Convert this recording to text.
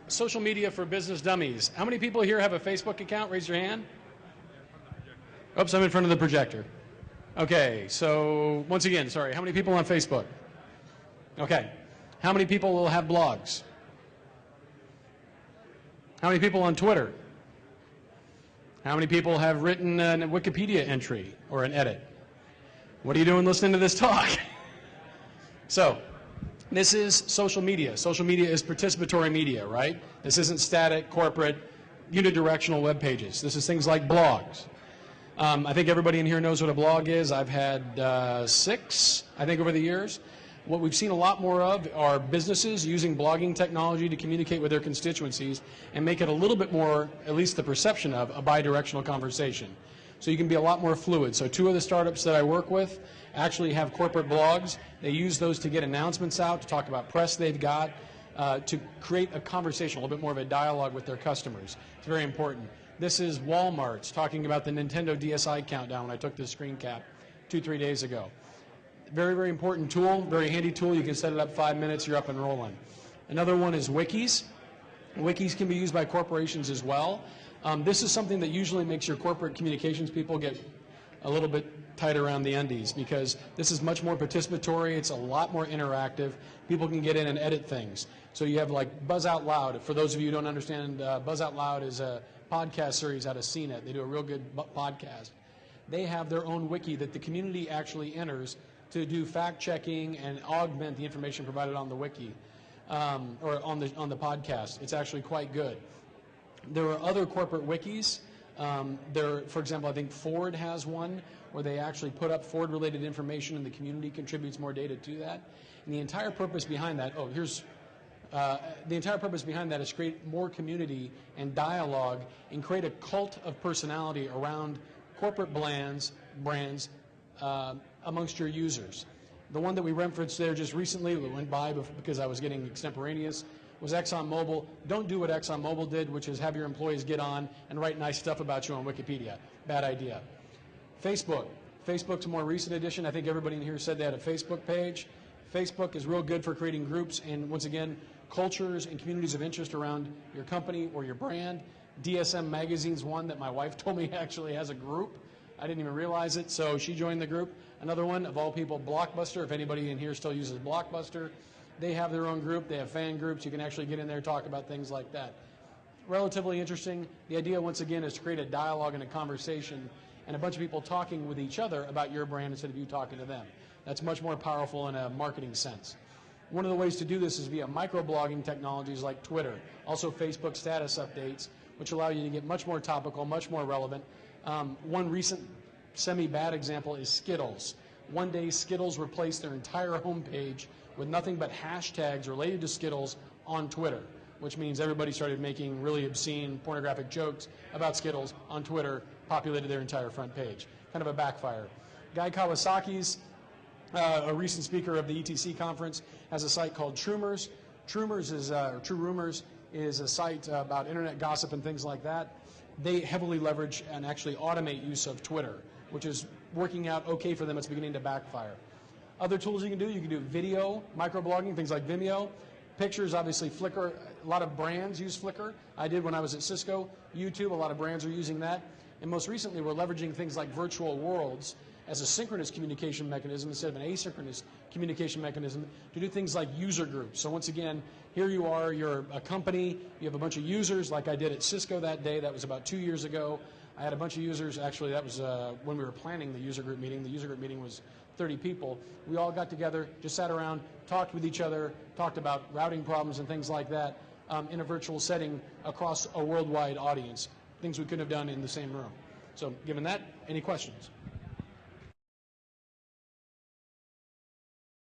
social media for business dummies. How many people here have a Facebook account? Raise your hand. Oops, I'm in front of the projector. Okay, so once again, sorry, how many people on Facebook? Okay. How many people will have blogs? How many people on Twitter? How many people have written a Wikipedia entry or an edit? What are you doing listening to this talk? So, this is social media. Social media is participatory media, right? This isn't static, corporate, unidirectional web pages. This is things like blogs. I think everybody in here knows what a blog is. I've had 6, I think, over the years. What we've seen a lot more of are businesses using blogging technology to communicate with their constituencies and make it a little bit more, at least the perception of, a bi-directional conversation. So you can be a lot more fluid. So 2 of the startups that I work with actually have corporate blogs. They use those to get announcements out, to talk about press they've got, to create a conversation, a little bit more of a dialogue with their customers. It's very important. This is Walmart's talking about the Nintendo DSi countdown when I took this screen cap 2-3 days ago. Very, very important tool, very handy tool. You can set it up 5 minutes, you're up and rolling. Another one is wikis. Wikis can be used by corporations as well. This is something that usually makes your corporate communications people get a little bit tight around the undies because this is much more participatory. It's a lot more interactive. People can get in and edit things. So you have like Buzz Out Loud. For those of you who don't understand, Buzz Out Loud is a podcast series out of CNET. They do a real good podcast. They have their own wiki that the community actually enters to do fact-checking and augment the information provided on the wiki or on the podcast. It's actually quite good. There are other corporate wikis. For example, I think Ford has one where they actually put up Ford-related information and the community contributes more data to that. And the entire purpose behind that, the entire purpose behind that is create more community and dialogue and create a cult of personality around corporate brands amongst your users. The one that we referenced there just recently, that went by because I was getting extemporaneous, was ExxonMobil. Don't do what ExxonMobil did, which is have your employees get on and write nice stuff about you on Wikipedia. Bad idea. Facebook. Facebook's a more recent addition. I think everybody in here said they had a Facebook page. Facebook is real good for creating groups and, once again, cultures and communities of interest around your company or your brand. DSM Magazine's one that my wife told me actually has a group. I didn't even realize it, so she joined the group. Another one, of all people, Blockbuster. If anybody in here still uses Blockbuster, they have their own group. They have fan groups. You can actually get in there and talk about things like that. Relatively interesting. The idea, once again, is to create a dialogue and a conversation and a bunch of people talking with each other about your brand instead of you talking to them. That's much more powerful in a marketing sense. One of the ways to do this is via microblogging technologies like Twitter, also Facebook status updates, which allow you to get much more topical, much more relevant. One recent semi-bad example is Skittles. One day Skittles replaced their entire homepage with nothing but hashtags related to Skittles on Twitter, which means everybody started making really obscene pornographic jokes about Skittles on Twitter, populated their entire front page. Kind of a backfire. Guy Kawasaki's, a recent speaker of the ETC conference, has a site called Trumors. True Rumors is a site about internet gossip and things like that. They heavily leverage and actually automate use of Twitter, which is working out okay for them. It's beginning to backfire. Other tools you can do video, microblogging, things like Vimeo. Pictures, obviously Flickr. A lot of brands use Flickr. I did when I was at Cisco. YouTube, a lot of brands are using that. And most recently, we're leveraging things like virtual worlds as a synchronous communication mechanism instead of an asynchronous communication mechanism to do things like user groups. So once again, here you are, you're a company, you have a bunch of users like I did at Cisco that day. That was about 2 years ago. I had a bunch of users. Actually, that was when we were planning the user group meeting. The user group meeting was 30 people. We all got together, just sat around, talked with each other, talked about routing problems and things like that in a virtual setting across a worldwide audience, things we couldn't have done in the same room. So given that, any questions?